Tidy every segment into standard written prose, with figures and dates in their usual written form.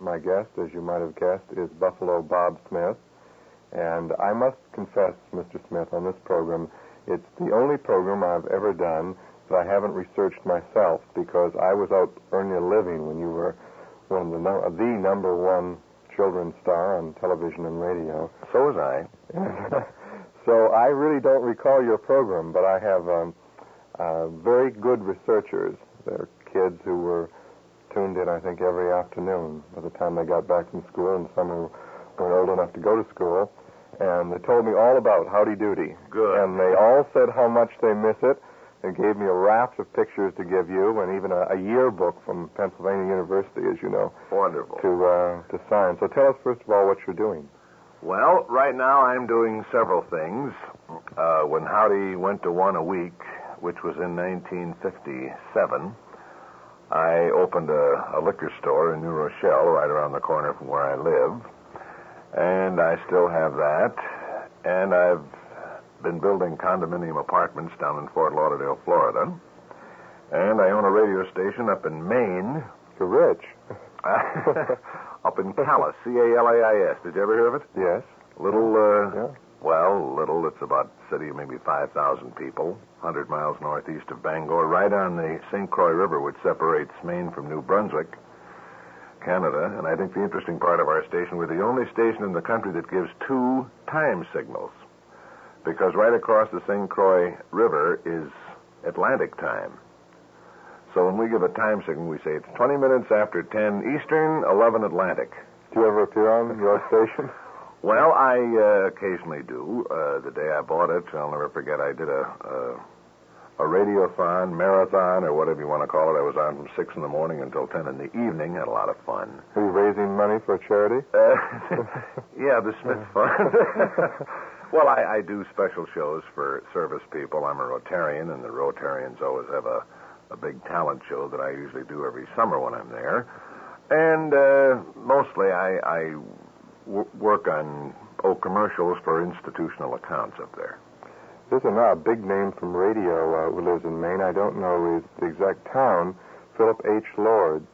My guest, as you might have guessed, is Buffalo Bob Smith. And I must confess, Mr. Smith, on this program, it's the only program I've ever done that I haven't researched myself, because I was out earning a living when you were one of the number one children's star on television and radio. So was I. So I really don't recall your program, but I have very good researchers. They're kids who were tuned in, I think, every afternoon by the time they got back from school, and some who weren't old enough to go to school. And they told me all about Howdy Doody. Good. And they all said how much they miss it. They gave me a raft of pictures to give you, and even a yearbook from Pennsylvania University, as you know. Wonderful. To sign. So tell us, first of all, what you're doing. Well, right now I'm doing several things. When Howdy went to one a week, which was in 1957, I opened a liquor store in New Rochelle, right around the corner from where I live. And I still have that. And I've been building condominium apartments down in Fort Lauderdale, Florida. And I own a radio station up in Maine. You're rich. Up in Calais, C-A-L-A-I-S. Did you ever hear of it? Yes. Little, little. It's about a city of maybe 5,000 people, 100 miles northeast of Bangor, right on the St. Croix River, which separates Maine from New Brunswick, Canada. And I think the interesting part of our station, we're the only station in the country that gives 2 time signals, because right across the St. Croix River is Atlantic time. So when we give a time signal, we say it's 20 minutes after 10 Eastern, 11 Atlantic. Do you ever appear on your station? Well, I occasionally do. The day I bought it, I'll never forget, I did a radiothon, marathon, or whatever you want to call it. I was on from 6 in the morning until 10 in the evening. Had a lot of fun. Are you raising money for a charity? Yeah, the Smith Fund. Well, I do special shows for service people. I'm a Rotarian, and the Rotarians always have a big talent show that I usually do every summer when I'm there. And mostly I work on commercials for institutional accounts up there. There's a big name from radio who lives in Maine. I don't know the exact town. Philip H. Lord.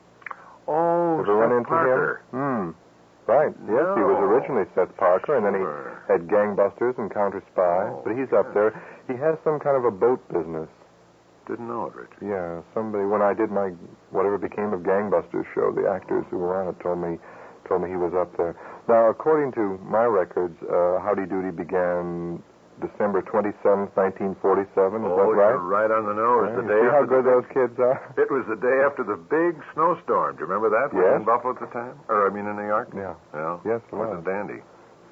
Oh, ever run into Parker. Him? Right. Yes, he was originally Seth Parker, and then he had Gangbusters and Counter Spy. But he's up there. He has some kind of a boat business. Didn't know it, Richard. Yeah, somebody, when I did my whatever became of Gangbusters show, the actors who were on it told me he was up there. Now, according to my records, Howdy Doody began December 27th, 1947. Is that right? You're right on the nose. Yeah, The day see how after good those kids are? It was the day after the big snowstorm. Do you remember that? Yes. In Buffalo at the time? Or, in New York? Yeah. Yeah. Yes, it It was. was a dandy.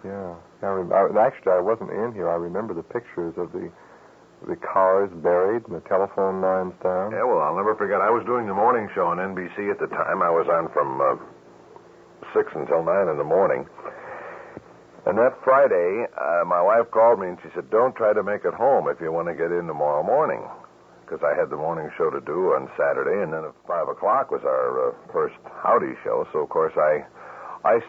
Yeah. Actually, I wasn't in here. I remember the pictures of the cars buried and the telephone lines down. Yeah, well, I'll never forget. I was doing the morning show on NBC at the time. I was on from 6 until 9 in the morning. And that Friday, my wife called me and she said, don't try to make it home if you want to get in tomorrow morning. Because I had the morning show to do on Saturday, and then at 5 o'clock was our first Howdy show. So, of course, I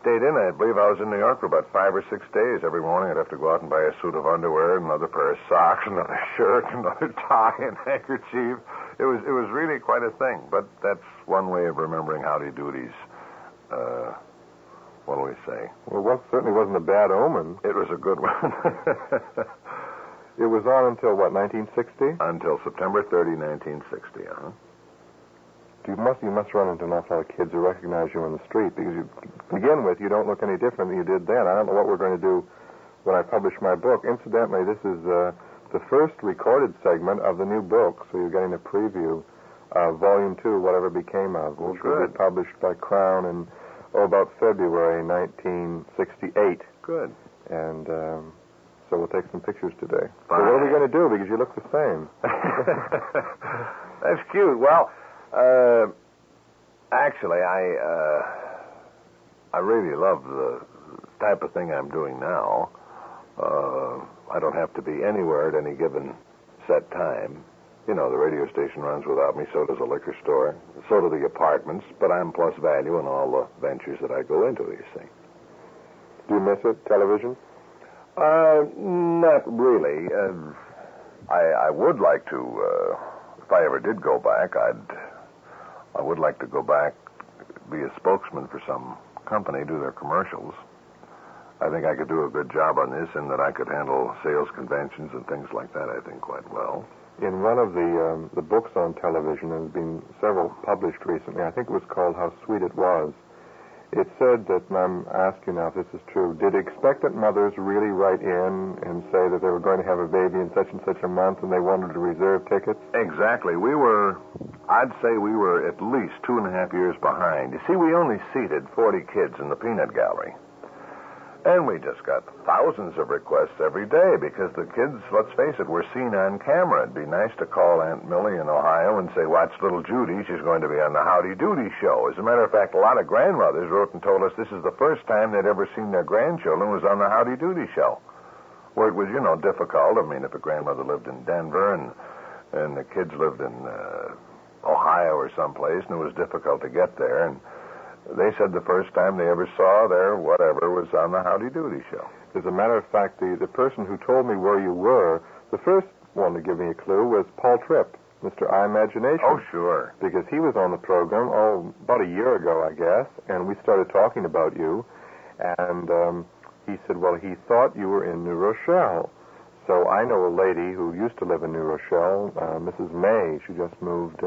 stayed in. I believe I was in New York for about 5 or 6 days. Every morning I'd have to go out and buy a suit of underwear, another pair of socks, another shirt, another tie, and handkerchief. It was really quite a thing. But that's one way of remembering Howdy Doody's, what do we say? Well, it certainly wasn't a bad omen. It was a good one. It was on until, what, 1960? Until September 30, 1960, uh-huh. You must run into an awful lot of kids who recognize you on the street, because to begin with, you don't look any different than you did then. I don't know what we're going to do when I publish my book. Incidentally, this is the first recorded segment of the new book, so you're getting a preview of Volume 2, whatever became of, which will be published by Crown in, about February 1968. Good. And so we'll take some pictures today. Fine. So what are we going to do, because you look the same? That's cute. Well, actually, I really love the type of thing I'm doing now. I don't have to be anywhere at any given set time. You know, the radio station runs without me, so does a liquor store, so do the apartments, but I'm plus value in all the ventures that I go into, you see. Do you miss it, television? Not really. I would like to, if I ever did go back, I would like to go back, be a spokesman for some company do their commercials. I think I could do a good job on this in that I could handle sales conventions and things like that, I think, quite well. In one of the books on television, there have been several published recently, I think it was called How Sweet It Was, it said that, and I'm asking now if this is true, did expectant mothers really write in and say that they were going to have a baby in such and such a month and they wanted to reserve tickets? Exactly. I'd say we were at least 2.5 years behind. You see, we only seated 40 kids in the peanut gallery. And we just got thousands of requests every day because the kids, let's face it, were seen on camera. It'd be nice to call Aunt Millie in Ohio and say, watch little Judy. She's going to be on the Howdy Doody show. As a matter of fact, a lot of grandmothers wrote and told us this is the first time they'd ever seen their grandchildren was on the Howdy Doody show. Where it was, difficult. I mean, if a grandmother lived in Denver and the kids lived in Ohio or someplace, and it was difficult to get there, and they said the first time they ever saw their whatever was on the Howdy Doody show. As a matter of fact, the person who told me where you were, the first one to give me a clue was Paul Tripp, Mr. I Imagination. Oh, sure. Because he was on the program, about a year ago, I guess, and we started talking about you, and he said, well, he thought you were in New Rochelle. So I know a lady who used to live in New Rochelle, Mrs. May. She just moved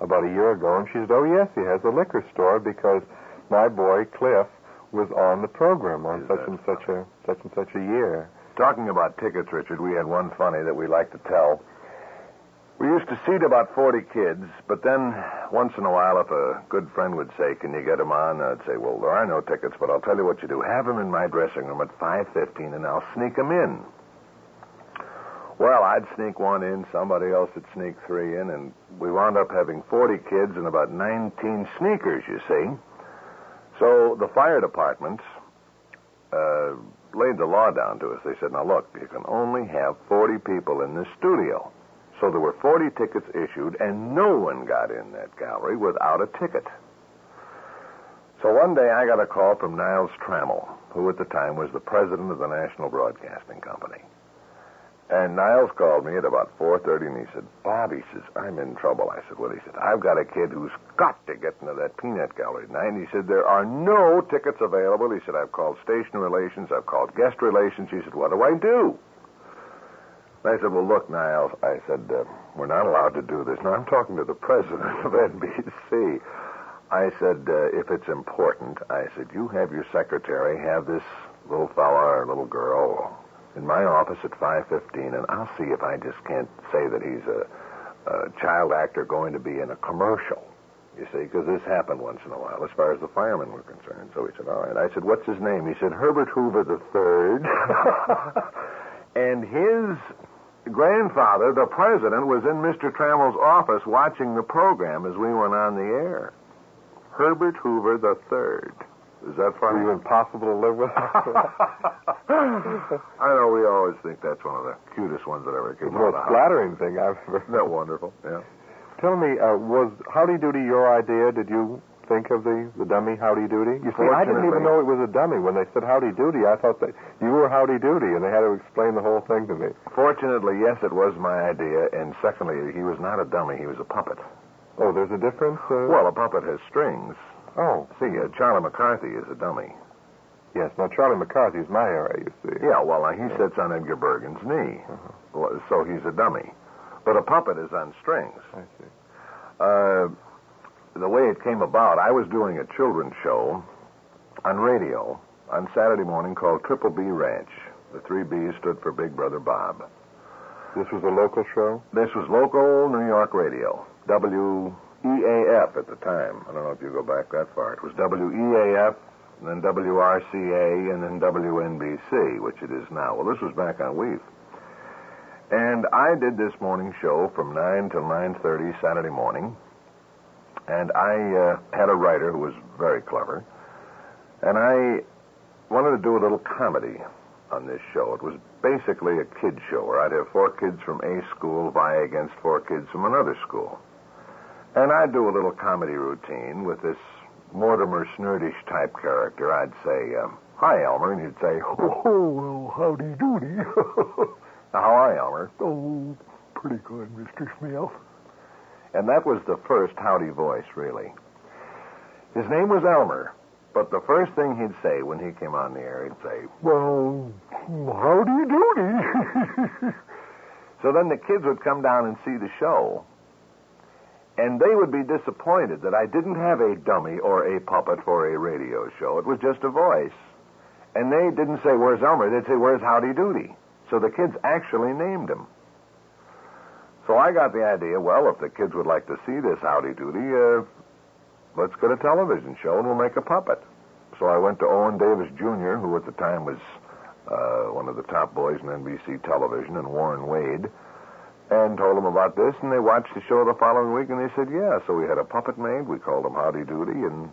about a year ago, and she said, oh, yes, he has a liquor store because my boy, Cliff, was on the program on such and such a year. Talking about tickets, Richard, we had one funny that we like to tell. We used to seat about 40 kids, but then once in a while, if a good friend would say, can you get them on? I'd say, well, there are no tickets, but I'll tell you what you do. Have them in my dressing room at 5:15, and I'll sneak them in. Well, I'd sneak one in, somebody else would sneak 3 in, and we wound up having 40 kids and about 19 sneakers, you see. So the fire department laid the law down to us. They said, now look, you can only have 40 people in this studio. So there were 40 tickets issued, and no one got in that gallery without a ticket. So one day I got a call from Niles Trammell, who at the time was the president of the National Broadcasting Company. And Niles called me at about 4:30, and he said, Bob, he says, I'm in trouble. I said, what? He said, I've got a kid who's got to get into that peanut gallery tonight. And he said, there are no tickets available. He said, I've called station relations. I've called guest relations. He said, what do I do? And I said, well, look, Niles, I said, we're not allowed to do this. Now, I'm talking to the president of NBC. I said, if it's important, I said, you have your secretary have this little fella or little girl in my office at 5:15, and I'll see if I just can't say that he's a child actor going to be in a commercial, you see, because this happened once in a while as far as the firemen were concerned. So he said, all right. I said, what's his name? He said, Herbert Hoover III. And his grandfather, the president, was in Mr. Trammell's office watching the program as we went on the air. Herbert Hoover III. Is that funny? Are you impossible to live with? I know, we always think that's one of the cutest ones that ever came out of the house. It's the most flattering thing I've ever heard. Isn't that wonderful? Yeah. Tell me, was Howdy Doody your idea? Did you think of the dummy Howdy Doody? You see, I didn't even know it was a dummy. When they said Howdy Doody, I thought that you were Howdy Doody, and they had to explain the whole thing to me. Fortunately, yes, it was my idea, and secondly, he was not a dummy, he was a puppet. Oh, there's a difference? Well, a puppet has strings. Oh. See, Charlie McCarthy is a dummy. Yes, now Charlie McCarthy's my era, you see. Yeah, well, he sits on Edgar Bergen's knee, so he's a dummy. But a puppet is on strings. I see. The way it came about, I was doing a children's show on radio on Saturday morning called Triple B Ranch. The 3 B's stood for Big Brother Bob. This was a local show? This was local New York radio. WEAF at the time. I don't know if you go back that far. It was WEAF, and then WRCA, and then WNBC, which it is now. Well, this was back on WEAF. And I did this morning show from 9 till 9:30 Saturday morning. And I had a writer who was very clever. And I wanted to do a little comedy on this show. It was basically a kid show where I'd have 4 kids from a school vie against 4 kids from another school. And I'd do a little comedy routine with this Mortimer Snurdish type character. I'd say, hi, Elmer, and he'd say, oh, well, howdy doody. Now, how are you, Elmer? Oh, pretty good, Mr. Smith. And that was the first howdy voice, really. His name was Elmer, But the first thing he'd say when he came on the air, he'd say, "Well, howdy doody." So then the kids would come down and see the show, and they would be disappointed that I didn't have a dummy or a puppet for a radio show. It was just a voice. And they didn't say, "Where's Elmer?" They'd say, "Where's Howdy Doody?" So the kids actually named him. So I got the idea, well, if the kids would like to see this Howdy Doody, let's get a television show and we'll make a puppet. So I went to Owen Davis Jr., who at the time was one of the top boys in NBC television, and Warren Wade, and told them about this, and they watched the show the following week, and they said, yeah. So we had a puppet made. We called him Howdy Doody, and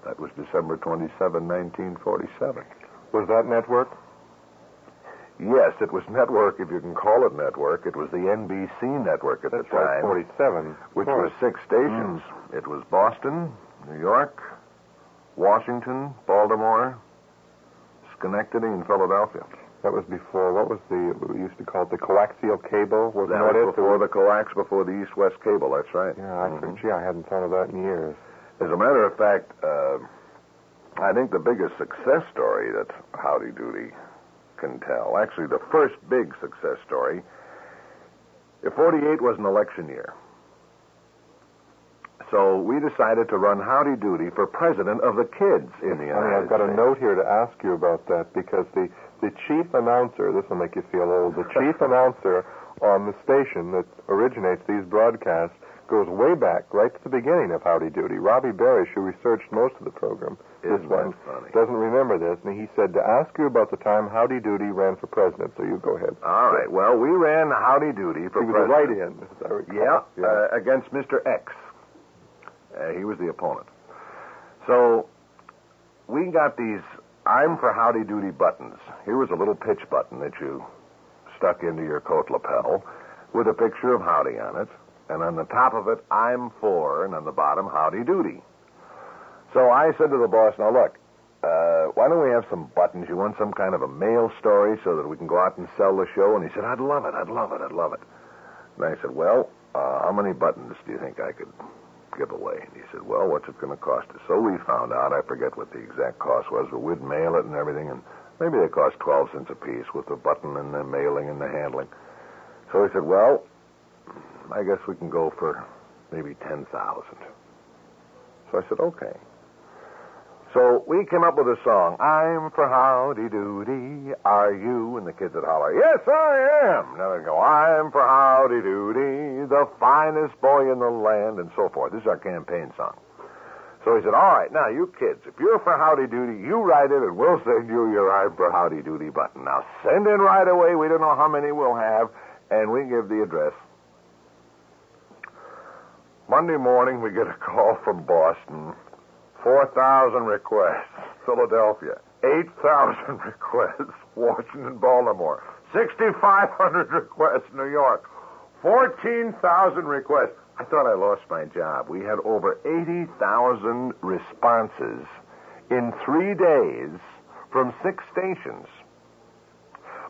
that was December 27, 1947. Was that network? Yes, it was network, if you can call it network. It was the NBC network at the time. 47. Which was 6 stations. It was Boston, New York, Washington, Baltimore, Schenectady, and Philadelphia. That was before, what was we used to call it the coaxial cable? That was before the coax, before the east-west cable, that's right. Yeah, I hadn't thought of that in years. As a matter of fact, I think the biggest success story that Howdy Doody can tell, actually the first big success story, 48 was an election year. So we decided to run Howdy Doody for president of the kids in the United States. I've got a note here to ask you about that, because the chief announcer, this will make you feel old, the chief announcer on the station that originates these broadcasts goes way back, right to the beginning of Howdy Doody. Robbie Barish, who researched most of the program, Isn't that funny? doesn't remember this, and he said to ask you about the time Howdy Doody ran for president. So you go ahead. All right. Well, we ran Howdy Doody for president. He was a write-in, as I recall. Yeah. Against Mr. X. He was the opponent. So we got these I'm for Howdy Doody buttons. Here was a little pitch button that you stuck into your coat lapel with a picture of Howdy on it. And on the top of it, I'm for, and on the bottom, Howdy Doody. So I said to the boss, now look, why don't we have some buttons? You want some kind of a mail story so that we can go out and sell the show? And he said, I'd love it. And I said, well, how many buttons do you think I could give away? And he said, well, what's it going to cost us? So we found out, I forget what the exact cost was, but we'd mail it and everything, and maybe they cost 12 cents a piece with the button and the mailing and the handling. So he said, well, I guess we can go for maybe 10,000. So I said, okay. So we came up with a song, I'm for Howdy Doody, are you? And the kids would holler, yes, I am. Now they go, I'm for Howdy Doody, the finest boy in the land, and so forth. This is our campaign song. So he said, all right, now you kids, if you're for Howdy Doody, you write it and we'll send you your I'm for Howdy Doody button. Now send in right away. We don't know how many we'll have, and we give the address. Monday morning, we get a call from Boston. 4,000 requests. Philadelphia. 8,000 requests. Washington, Baltimore. 6,500 requests. New York. 14,000 requests. I thought I lost my job. We had over 80,000 responses in 3 days from 6 stations.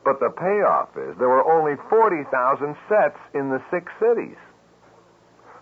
But the payoff is there were only 40,000 sets in the 6 cities.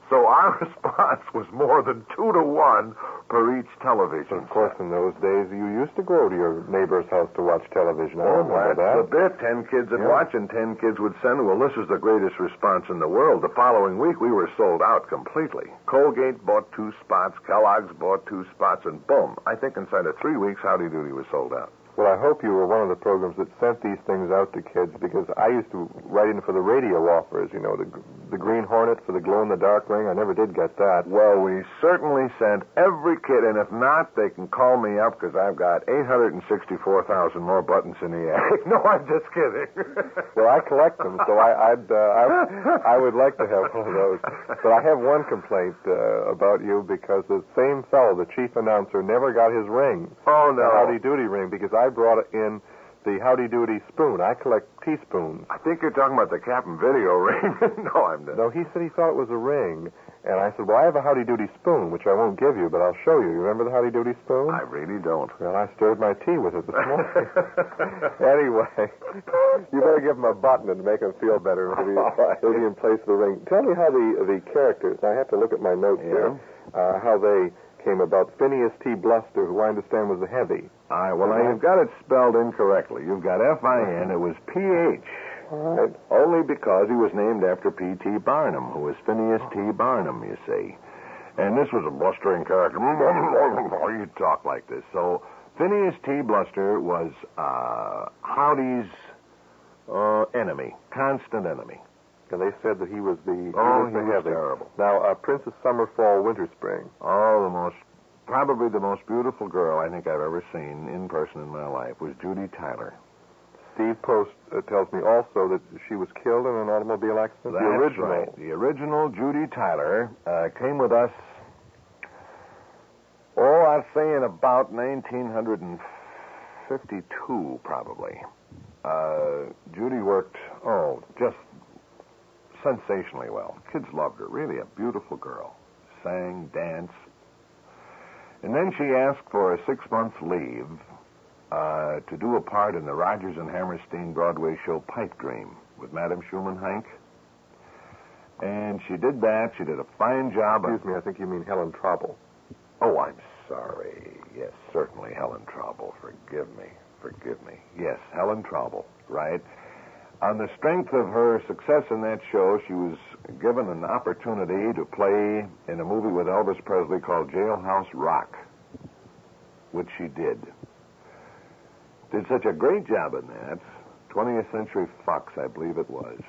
So our response was more than 2 to 1 per each television. Of course, in those days, you used to go to your neighbor's house to watch television. I remember that. That's a bit. 10 kids would watch, and 10 kids would send. Well, this is the greatest response in the world. The following week, we were sold out completely. Colgate bought 2 spots. Kellogg's bought 2 spots, and boom. I think inside of 3 weeks, Howdy Doody was sold out. Well, I hope you were one of the programs that sent these things out to kids, because I used to write in for the radio offers, you know, the Green Hornet for the glow-in-the-dark ring. I never did get that. Well, we certainly sent every kid, and if not, they can call me up, because I've got 864,000 more buttons in the attic. No, I'm just kidding. Well, I collect them, so I would like to have one of those. But I have one complaint about you, because the same fellow, the chief announcer, never got his ring. Oh, no. The Howdy Doody ring, because I brought in the Howdy Doody spoon. I collect teaspoons. I think you're talking about the Captain Video ring. No, I'm not. No, he said he thought it was a ring. And I said, well, I have a Howdy Doody spoon, which I won't give you, but I'll show you. You remember the Howdy Doody spoon? I really don't. Well, I stirred my tea with it this morning. Anyway, you better give him a button and make him feel better. He'll be in place of the ring. Tell me how the characters, I have to look at my notes here, how they came about Phineas T. Bluster, who I understand was a heavy. All right, well, now you've got it spelled incorrectly. You've got F-I-N. It was P-H. All right. Only because he was named after P.T. Barnum, who was Phineas T. Barnum, you see. And this was a blustering character. You talk like this. So Phineas T. Bluster was Howdy's enemy, constant enemy. And they said that he was the he was terrible. Now, Princess Summer, Fall, Winter, Spring. Oh, probably the most beautiful girl I think I've ever seen in person in my life was Judy Tyler. Steve Post tells me also that she was killed in an automobile accident. That's the original. Right. The original Judy Tyler came with us, I'd say in about 1952, probably. Judy worked, just sensationally well. Kids loved her. Really a beautiful girl. Sang, danced. And then she asked for a 6-month leave to do a part in the Rodgers and Hammerstein Broadway show Pipe Dream with Madame Schumann-Heink. And she did that. She did a fine job. Excuse me, I think you mean Helen Traubel. Oh, I'm sorry. Yes, certainly Helen Traubel. Forgive me. Yes, Helen Traubel, right? On the strength of her success in that show, she was given an opportunity to play in a movie with Elvis Presley called Jailhouse Rock, which she did. Did such a great job in that. 20th Century Fox, I believe it was,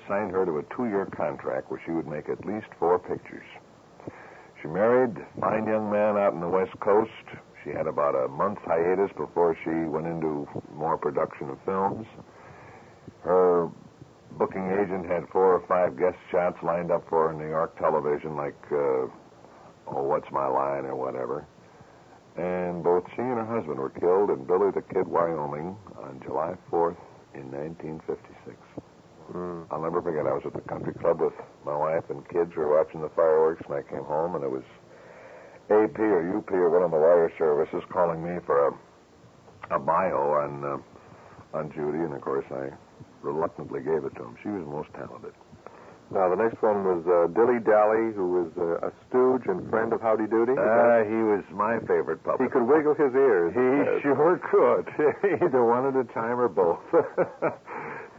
signed her to a 2-year contract where she would make at least 4 pictures. She married a fine young man out on the West Coast. She had about a month's hiatus before she went into more production of films. Her booking agent had 4 or 5 guest shots lined up for her in New York television, like, What's My Line or whatever. And both she and her husband were killed in Billy the Kid, Wyoming, on July 4th in 1956. I'll never forget, I was at the country club with my wife and kids. We were watching the fireworks, and I came home, and it was AP or UP or one of the wire services calling me for a bio on Judy, and of course I reluctantly gave it to him. She was most talented. Now, the next one was Dilly Dally, who was a stooge and friend of Howdy Doody. He was my favorite puppet. He could wiggle his ears. He sure could. Either one at a time or both.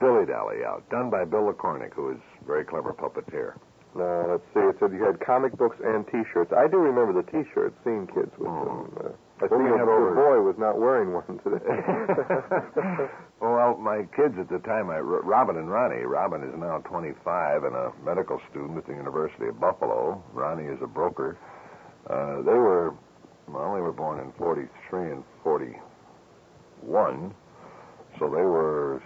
Dilly Dally out. Done by Bill LaCornick, who is a very clever puppeteer. Let's see. It said you had comic books and T-shirts. I do remember the T-shirts, seeing kids with them. I think the boy was not wearing one today. Well, my kids at the time, Robin and Ronnie. Robin is now 25 and a medical student at the University of Buffalo. Ronnie is a broker. They were born in 43 and 41, so they were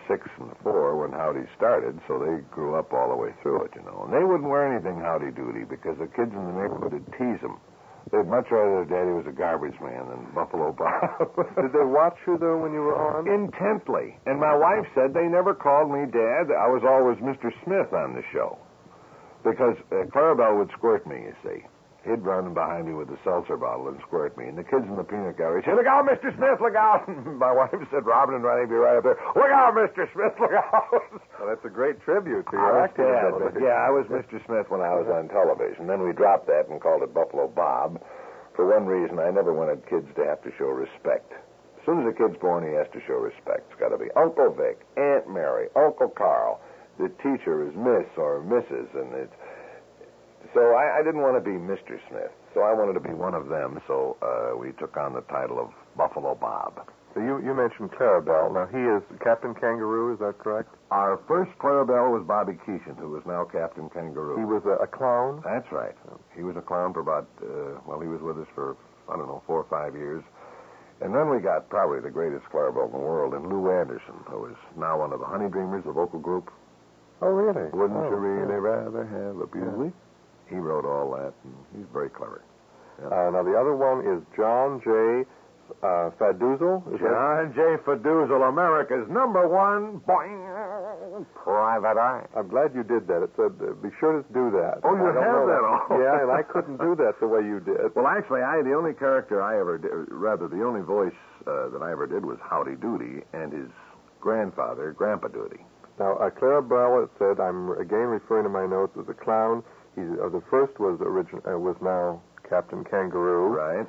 6 and 4 when Howdy started, so they grew up all the way through it, And they wouldn't wear anything Howdy Doody because the kids in the neighborhood would tease them. They'd much rather their daddy was a garbage man than Buffalo Bob. Did they watch you, though, when you were on? Intently. And my wife said they never called me Dad. I was always Mr. Smith on the show. Because Clarabelle would squirt me, you see. He'd run behind me with a seltzer bottle and squirt me. And the kids in the peanut gallery said, "Look out, Mr. Smith, look out." And my wife said, "Robin and Ronnie, be right up there. Look out, Mr. Smith, look out." Well, that's a great tribute to your acting ability. Yeah, I was Mr. Smith when I was on television. Then we dropped that and called it Buffalo Bob. For one reason, I never wanted kids to have to show respect. As soon as a kid's born, he has to show respect. It's got to be Uncle Vic, Aunt Mary, Uncle Carl. The teacher is Miss or Mrs., and it's... So I didn't want to be Mr. Smith, so I wanted to be one of them, so we took on the title of Buffalo Bob. So you mentioned Clarabelle. Now, he is Captain Kangaroo, is that correct? Our first Clarabelle was Bobby Keeshan, who is now Captain Kangaroo. He was a clown? That's right. He was a clown for about, he was with us for, 4 or 5 years. And then we got probably the greatest Clarabelle in the world, in Lou Anderson, who is now one of the Honey Dreamers, the vocal group. Oh, really? Wouldn't you really rather have a beauty? Yeah. He wrote all that, and he's very clever. Yeah. Now, the other one is John J. Faduzel? John J. Faduzel, America's #1 private eye. I'm glad you did that. It said, be sure to do that. Oh, you have that all? Yeah, and I couldn't do that the way you did. Well, actually, the only character I ever did, rather, the only voice that I ever did was Howdy Doody and his grandfather, Grandpa Doody. Now, Clarabelle said, I'm again referring to my notes, as a clown. The first was was now Captain Kangaroo. Right.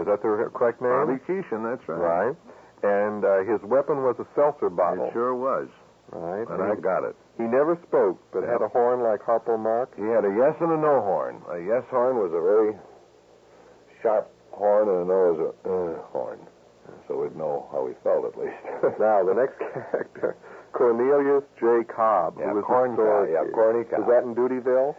Is that the correct name? Bobby Keeshan, that's right. Right. And his weapon was a seltzer bottle. It sure was. Right. And I got it. He never spoke, but had a horn like Harpo Mark. He had a yes and a no horn. A yes horn was a very sharp horn, and a no was a horn. So we'd know how he felt, at least. Now, the next character, Cornelius J. Cobb, who was Corny Cobb. Was that in Dutyville?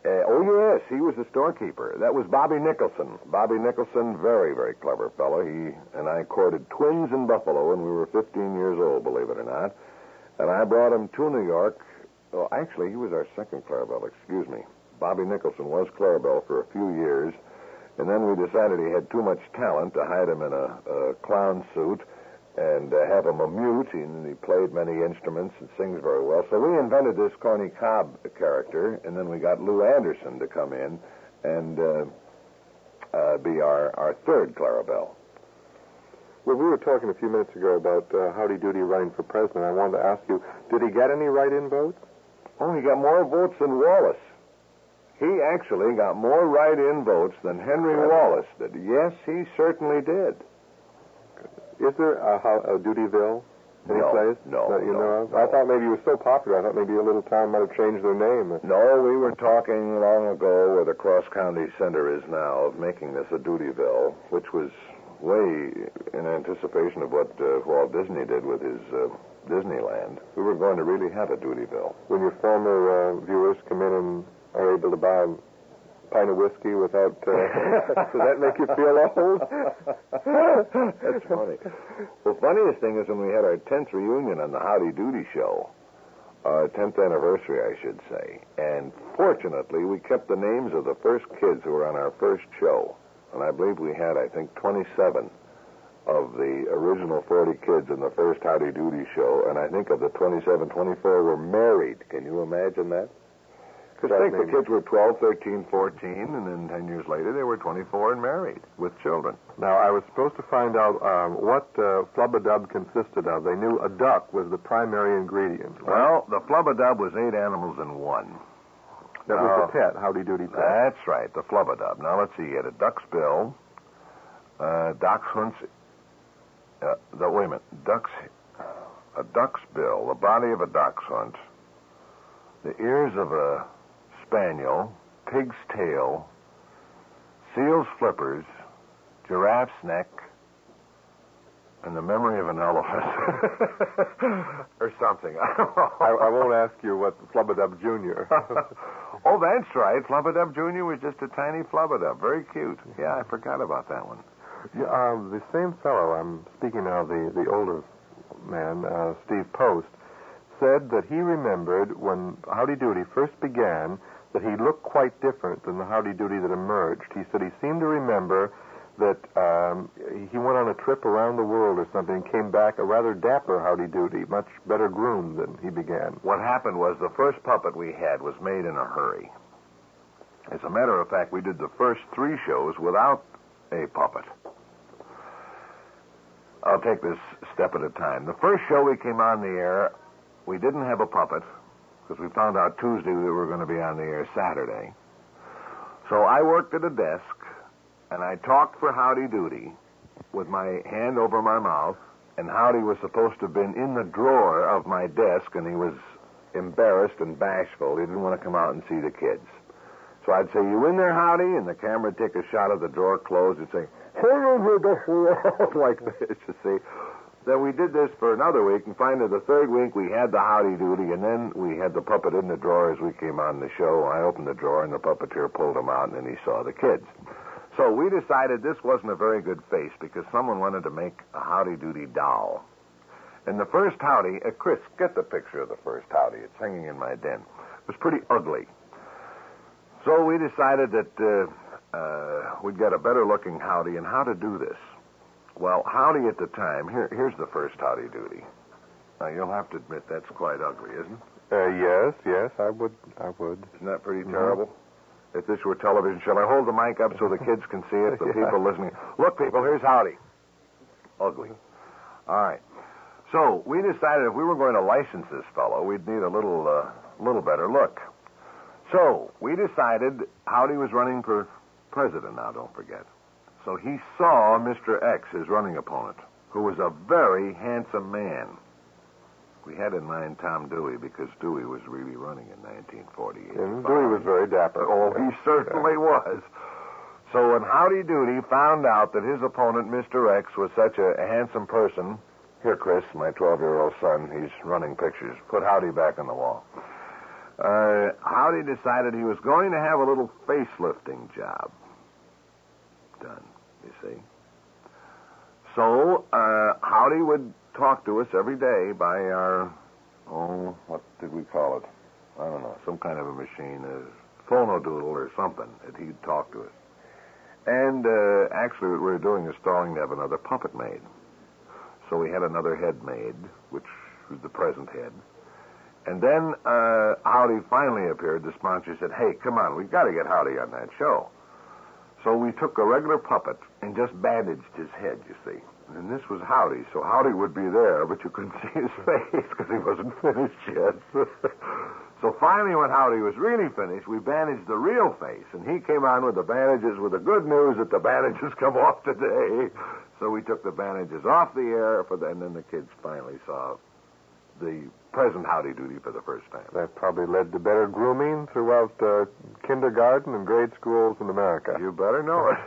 Oh, yes, he was the storekeeper. That was Bobby Nicholson. Bobby Nicholson, very, very clever fellow. He and I courted twins in Buffalo when we were 15 years old, believe it or not. And I brought him to New York. Well, actually, he was our second Clarabelle, excuse me. Bobby Nicholson was Clarabelle for a few years, and then we decided he had too much talent to hide him in a clown suit and have him a mute. He played many instruments and sings very well. So we invented this Corny Cobb character, and then we got Lou Anderson to come in and be our third Clarabelle. Well, we were talking a few minutes ago about Howdy Doody running for president. I wanted to ask you, did he get any write-in votes? Oh, he got more votes than Wallace. He actually got more write-in votes than Henry Wallace did. Yes, he certainly did. Is there a Dutyville? Any place? No. That you know of? I thought maybe he was so popular. I thought maybe a little town might have changed their name. No, we were talking long ago where the cross-county center is now of making this a Dutyville, which was way in anticipation of what Walt Disney did with his Disneyland. We were going to really have a Dutyville. When your former viewers come in and are able to buy a pint of whiskey without... does that make you feel old? That's funny. Well, funniest thing is when we had our 10th reunion on the Howdy Doody show, our 10th anniversary, I should say, and fortunately we kept the names of the first kids who were on our first show. And I believe we had, 27 of the original 40 kids in the first Howdy Doody show, and I think of the 27, 24 were married. Can you imagine that? Because I think the kids were 12, 13, 14, and then 10 years later they were 24 and married with children. Now, I was supposed to find out what Flub-a-Dub consisted of. They knew a duck was the primary ingredient. Well, the Flub-a-Dub was 8 animals in one. That was the pet, Howdy Doody pet. That's right, the Flub-a-Dub. Now, let's see. He had a duck's bill, dachshund's... wait a minute. A duck's bill, the body of a dachshund, the ears of a spaniel, pig's tail, seal's flippers, giraffe's neck, and the memory of an elephant. Or something. I won't ask you what Flub-a-Dub Jr. Oh, that's right. Flub-a-Dub Jr. was just a tiny Flub-a-Dub. Very cute. Yeah, I forgot about that one. Yeah, the same fellow, I'm speaking now of the older man, Steve Post, said that he remembered when Howdy Doody first began that he looked quite different than the Howdy Doody that emerged. He said he seemed to remember that he went on a trip around the world or something and came back a rather dapper Howdy Doody, much better groomed than he began. What happened was the first puppet we had was made in a hurry. As a matter of fact, we did the first 3 shows without a puppet. I'll take this step at a time. The first show we came on the air, we didn't have a puppet because we found out Tuesday we were going to be on the air Saturday. So I worked at a desk and I talked for Howdy Doody with my hand over my mouth, and Howdy was supposed to have been in the drawer of my desk, and he was embarrassed and bashful. He didn't want to come out and see the kids. So I'd say, "You in there, Howdy?" And the camera would take a shot of the drawer closed and say, like this, you see. Then we did this for another week, and finally the third week we had the Howdy Doody, and then we had the puppet in the drawer as we came on the show. I opened the drawer, and the puppeteer pulled him out, and then he saw the kids. So we decided this wasn't a very good face because someone wanted to make a Howdy Doody doll. And the first Howdy, Chris, get the picture of the first Howdy. It's hanging in my den. It was pretty ugly. So we decided that we'd get a better-looking Howdy, and how to do this. Well, Howdy at the time, here's the first Howdy Doody. Now, you'll have to admit that's quite ugly, isn't it? Yes, I would. Isn't that pretty terrible? If this were television, shall I hold the mic up so the kids can see it, the people listening? Look, people, here's Howdy. Ugly. All right. So we decided if we were going to license this fellow, we'd need a little better look. So we decided Howdy was running for president now, don't forget. So he saw Mr. X, his running opponent, who was a very handsome man. We had in mind Tom Dewey because Dewey was really running in 1948. And Dewey was very dapper. Oh, he certainly was. So when Howdy Doody found out that his opponent, Mr. X, was such a handsome person, here, Chris, my 12-year-old son, he's running pictures. Put Howdy back on the wall. Howdy decided he was going to have a little facelifting job done, you see. So Howdy would talk to us every day by our, what did we call it? I don't know, some kind of a machine, a phonodoodle or something, that he'd talk to us. And actually what we were doing is stalling to have another puppet made. So we had another head made, which was the present head. And then Howdy finally appeared. The sponsor said, hey, come on, we've got to get Howdy on that show. So we took a regular puppet and just bandaged his head, you see. And this was Howdy, so Howdy would be there, but you couldn't see his face because he wasn't finished yet. So finally, when Howdy was really finished, we bandaged the real face, and he came on with the bandages with the good news that the bandages come off today. So we took the bandages off the air, and then the kids finally saw the present Howdy Doody for the first time. That probably led to better grooming throughout kindergarten and grade schools in America. You better know it.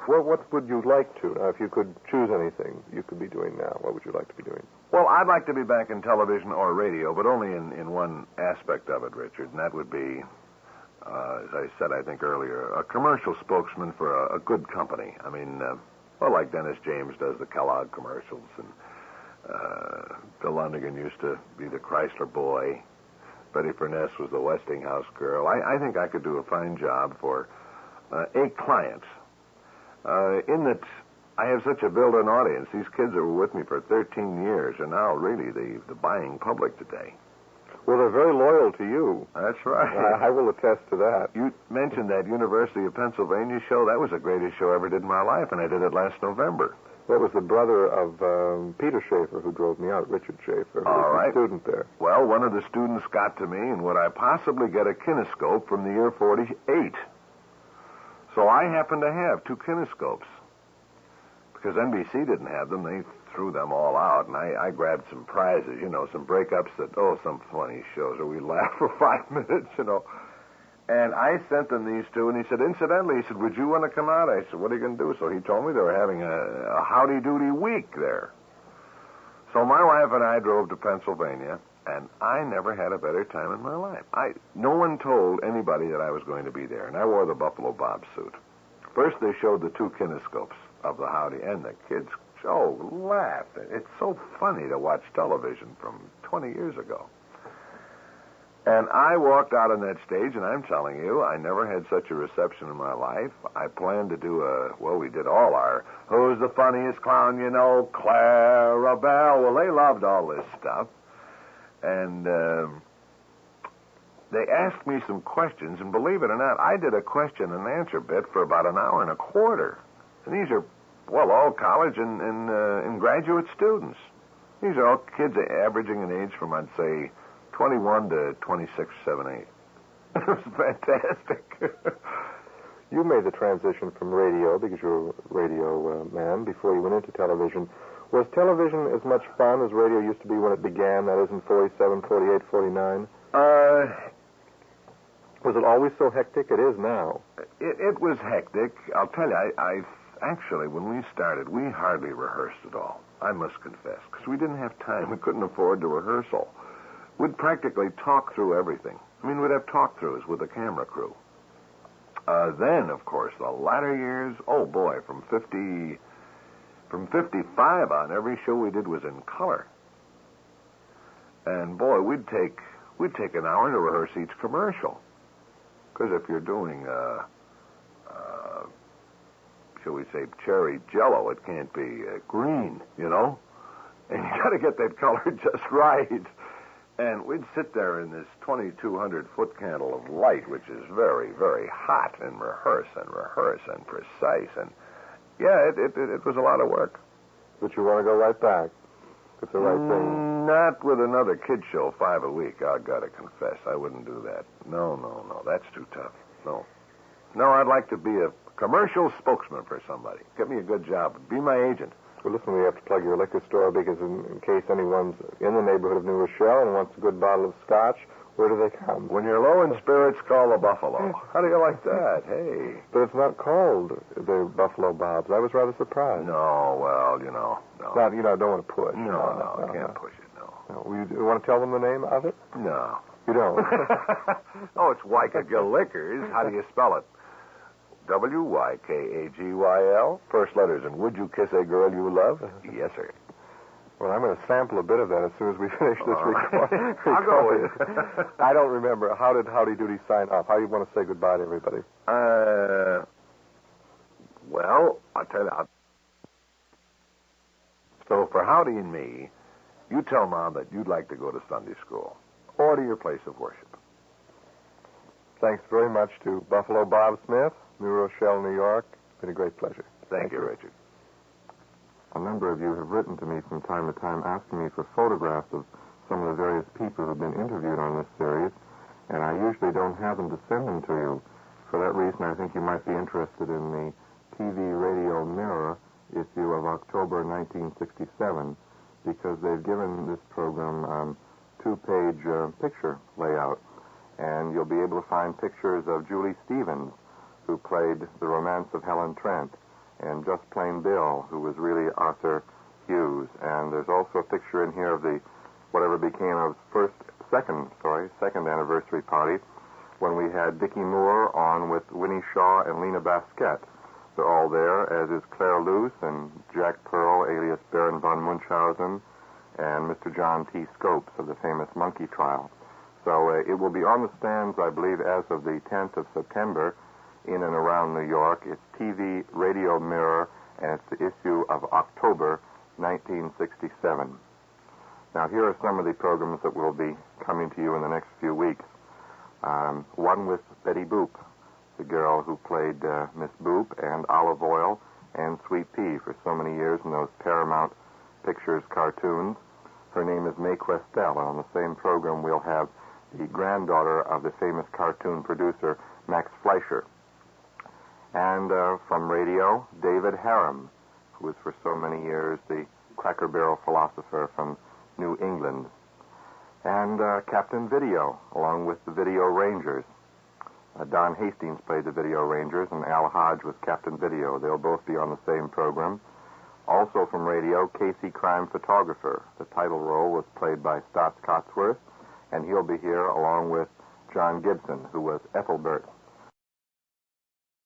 Well, what would you like to? If you could choose anything you could be doing now, what would you like to be doing? Well, I'd like to be back in television or radio, but only in one aspect of it, Richard, and that would be, as I said, I think earlier, a commercial spokesman for a good company. I mean, like Dennis James does the Kellogg commercials, and Bill Lundigan used to be the Chrysler boy. Betty Furness was the Westinghouse girl. I think I could do a fine job for a client. In that I have such a built-in audience. These kids that were with me for 13 years are now really the buying public today. Well, they're very loyal to you. That's right. I will attest to that. You mentioned that University of Pennsylvania show. That was the greatest show I ever did in my life, and I did it last November. That was the brother of Peter Schaefer who drove me out, Richard Schaefer, who was a student there. Well, one of the students got to me, and would I possibly get a kinescope from the year 48? So I happened to have 2 kinescopes. Because NBC didn't have them, they threw them all out, and I grabbed some prizes, some breakups some funny shows, or we laughed for 5 minutes, And I sent them these 2, and he said, incidentally, would you want to come out? I said, what are you going to do? So he told me they were having a Howdy Doody week there. So my wife and I drove to Pennsylvania, and I never had a better time in my life. No one told anybody that I was going to be there, and I wore the Buffalo Bob suit. First, they showed the 2 kinescopes of the Howdy, and the kids laughed. It's so funny to watch television from 20 years ago. And I walked out on that stage, and I'm telling you, I never had such a reception in my life. I planned to do we did all our, who's the funniest clown you know, Clarabelle. Well, they loved all this stuff. And they asked me some questions, and believe it or not, I did a question and answer bit for about an hour and a quarter. And these are, all college and graduate students. These are all kids averaging an age from, I'd say, 21 to 26, 7, 8. It was fantastic. You made the transition from radio, because you're a radio man, before you went into television. Was television as much fun as radio used to be when it began, that is in 47, 48, 49? Was it always so hectic? It is now. It was hectic. I'll tell you, I actually, when we started, we hardly rehearsed at all, I must confess, because we didn't have time. We couldn't afford the rehearsal. We'd practically talk through everything. I mean, we'd have talk-throughs with the camera crew. Then, of course, the latter years, from 55 on, every show we did was in color. And, we'd take an hour to rehearse each commercial. Because if you're doing, shall we say, cherry jello, it can't be green, And you got to get that color just right. And we'd sit there in this 2,200-foot candle of light, which is very, very hot, and rehearse and precise. And, it was a lot of work. But you want to go right back. It's the right thing. Not with another kid show, 5 a week. I gotta confess, I wouldn't do that. No. That's too tough. No, I'd like to be a commercial spokesman for somebody. Get me a good job. Be my agent. Well, listen, we have to plug your liquor store because in case anyone's in the neighborhood of New Rochelle and wants a good bottle of scotch, where do they come? When you're low in spirits, call the Buffalo. How do you like that? Hey. But it's not called the Buffalo Bob's. I was rather surprised. No, well, no. Not, I don't want to push. No, I can't push it, no. You want to tell them the name of it? No. You don't? Oh, it's Wykagyl Liquors. How do you spell it? Wykagyl. First letters, and would you kiss a girl you love? Yes, sir. Well, I'm going to sample a bit of that as soon as we finish this recording. I'll go with it. I don't remember. How did Howdy Doody sign off? How do you want to say goodbye to everybody? Well, I'll tell you. So for Howdy and me, you tell Mom that you'd like to go to Sunday school or to your place of worship. Thanks very much to Buffalo Bob Smith, New Rochelle, New York. It's been a great pleasure. Thank you, Richard. A number of you have written to me from time to time asking me for photographs of some of the various people who have been interviewed on this series, and I usually don't have them to send them to you. For that reason, I think you might be interested in the TV Radio Mirror issue of October 1967, because they've given this program two-page picture layout, and you'll be able to find pictures of Julie Stevens, who played the Romance of Helen Trent, and Just Plain Bill, who was really Arthur Hughes. And there's also a picture in here of the whatever became of second anniversary party when we had Dickie Moore on with Winnie Shaw and Lena Basquette. They're all there, as is Claire Luce and Jack Pearl, alias Baron von Munchausen, and Mr. John T. Scopes of the famous Monkey Trial. So it will be on the stands, I believe, as of the 10th of September in and around New York. It's TV Radio Mirror, and it's the issue of October 1967. Now, here are some of the programs that will be coming to you in the next few weeks. One with Betty Boop, the girl who played Miss Boop and Olive Oyl and Sweet Pea for so many years in those Paramount Pictures cartoons. Her name is Mae Questel, and on the same program we'll have the granddaughter of the famous cartoon producer Max Fleischer. And from radio, David Harum, who was for so many years the Cracker Barrel philosopher from New England. And Captain Video, along with the Video Rangers. Don Hastings played the Video Rangers, and Al Hodge was Captain Video. They'll both be on the same program. Also from radio, Casey Crime Photographer. The title role was played by Stotts Cotsworth, and he'll be here along with John Gibson, who was Ethelbert